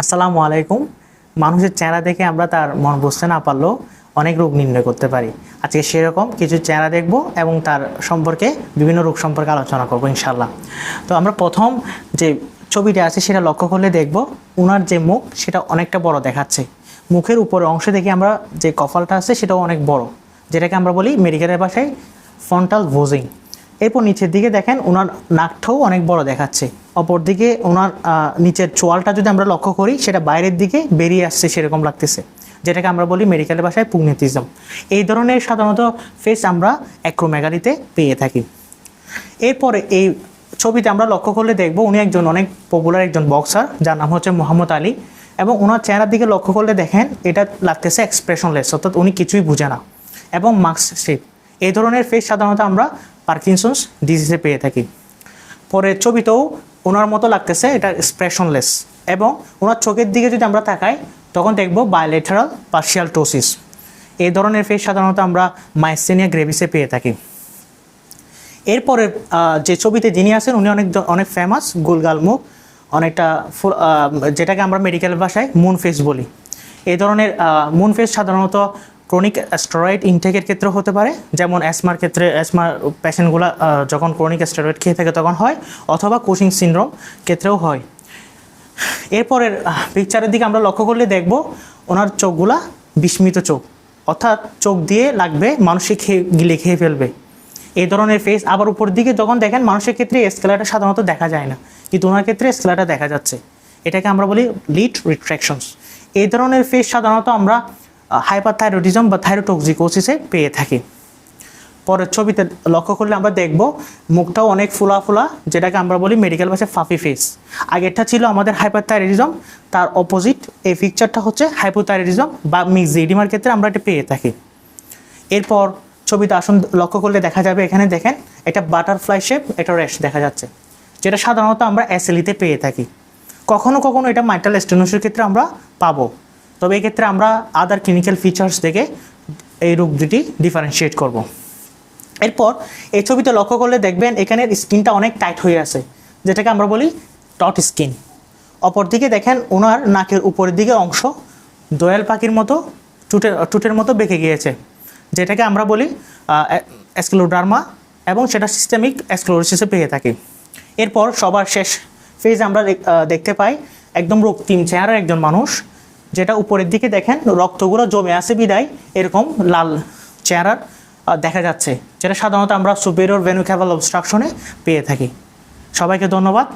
আসসালামু আলাইকুম। মানুষের চেহারা দেখে আমরা তার মন বুঝতে না পারলেও অনেক রোগ নির্ণয় করতে পারি। আজকে সেরকম কিছু চেহারা দেখব এবং তার সম্পর্কে বিভিন্ন রোগ সম্পর্কে আলোচনা করব ইনশাল্লাহ। তো আমরা প্রথম যে ছবিটা আছে সেটা লক্ষ্য করলে দেখব ওনার যে মুখ সেটা অনেকটা বড় দেখাচ্ছে। মুখের উপরের অংশ দেখে আমরা যে কপালটা আছে সেটাও অনেক বড়, যেটাকে আমরা বলি মেডিকেলের ভাষায় ফ্রন্টাল ভোজিং। এরপর নিচের দিকে দেখেন ওনার নাকটাও অনেক বড় দেখাচ্ছে। অপরদিকে ওনার নিচের চোয়ালটা যদি আমরা লক্ষ্য করি সেটা বাইরের দিকে বেরিয়ে আসছে সেরকম লাগতেছে, যেটাকে আমরা বলি মেডিকেলের ভাষায় পুগনেটিজম। এই ধরনের সাধারণত ফেস আমরা অ্যাক্রোমেগালিতে পেয়ে থাকি। এরপরে এই ছবিতে আমরা লক্ষ্য করলে দেখব উনি একজন অনেক পপুলার একজন বক্সার, যার নাম হচ্ছে মোহাম্মদ আলী। এবং ওনার চেহারার দিকে লক্ষ্য করলে দেখেন এটা লাগতেছে এক্সপ্রেশনলেস, অর্থাৎ উনি কিছুই বুঝে না, এবং মাস্ক শেপ। এই ধরনের ফেস সাধারণত আমরা পার্কিনসন্স ডিজিজে পেয়ে থাকি। পরের ছবিতেও ওনার মতো লাগতেছে, এটা এক্সপ্রেশনলেস, এবং ওনার চোখের দিকে যদি আমরা তাকাই তখন দেখব বায়োলেটারাল পার্শিয়াল টোসিস। এই ধরনের ফেস সাধারণত আমরা মাইসথেনিয়া গ্রেভিসে পেয়ে থাকি। এরপরে যে ছবিতে যিনি আছেন উনি অনেক ফেমাস, গোলগাল মুখ, অনেকটা যেটাকে আমরা মেডিকেল ভাষায় মুন ফেস বলি। এই ধরনের মুন ফেস সাধারণত ক্রনিক স্টেরয়েড ইনটেকের ক্ষেত্রে হতে পারে, যেমন অ্যাসমার ক্ষেত্রে অ্যাসমার পেশেন্টগুলো যখন ক্রনিক স্টেরয়েড খেয়ে থাকে তখন হয়, অথবা কুশিং সিনড্রোম ক্ষেত্রেও হয়। এরপরের পিকচারের দিকে আমরা লক্ষ্য করলে দেখব ওনার চোখগুলা বিস্মিত চোখ, অর্থাৎ চোখ দিয়ে লাগবে মানুষকে গিলে খেয়ে ফেলবে। এই ধরনের ফেস। আবার উপর দিকে যখন দেখেন মানুষের ক্ষেত্রে স্কেলাটা সাধারণত দেখা যায় না, কিন্তু ওনার ক্ষেত্রে স্কেলাটা দেখা যাচ্ছে, এটাকে আমরা বলি লিড রিট্রাকশনস। এই ধরনের ফেস সাধারণত আমরা হাইপারথাইরয়েডিজম বা থাইরোটক্সিকোসিসে পেয়ে থাকি। পরের ছবিতে লক্ষ্য করলে আমরা দেখব মুখটাও অনেক ফুলা ফুলা, যেটাকে আমরা বলি মেডিকেল ভাষায় ফাফি ফেস। আগেরটা ছিল আমাদের হাইপারথাইরয়েডিজম, তার অপোজিট এই পিকচারটা হচ্ছে হাইপোথাইরয়েডিজম বা মিক্সড এডিমার ক্ষেত্রে আমরা এটা পেয়ে থাকি। এরপর ছবিতে আসুন লক্ষ্য করলে দেখা যাবে, এখানে দেখেন এটা বাটারফ্লাই শেপ, এটা র্যাশ দেখা যাচ্ছে, যেটা সাধারণত আমরা এসএলইতে পেয়ে থাকি। কখনো কখনো এটা মাইটাল স্টেনোসিসের ক্ষেত্রে আমরা পাবো, তবে এক্ষেত্রে আমরা আদার ক্লিনিক্যাল ফিচার্স দেখে এই রোগ দুটি ডিফারেন্সিয়েট করব। এরপর এই ছবিতে লক্ষ্য করলে দেখবেন এখানের স্কিনটা অনেক টাইট হয়ে আছে, যেটাকে আমরা বলি টট স্কিন। অপরদিকে দেখেন ওনার নাকের উপরের দিকে অংশ দোয়েল পাখির মতো টুটের মতো বেঁকে গিয়েছে, যেটাকে আমরা বলি স্ক্লেরোডার্মা, এবং সেটা সিস্টেমিক স্ক্লেরোসিসে পেয়ে থাকি। এরপর সবার শেষ ফেজ আমরা দেখতে পাই একদম রক্তিম চেহারার একজন মানুষ, যেটা উপরের দিকে দেখেন রক্তগুলো জমে আছে বিদায় এরকম লাল চেহারার দেখা যাচ্ছে, যেটা সাধারণত আমরা সুপেরিয়র ভেনু ক্যাভাল অবস্ট্রাকশনে পেয়ে থাকি। সবাইকে ধন্যবাদ।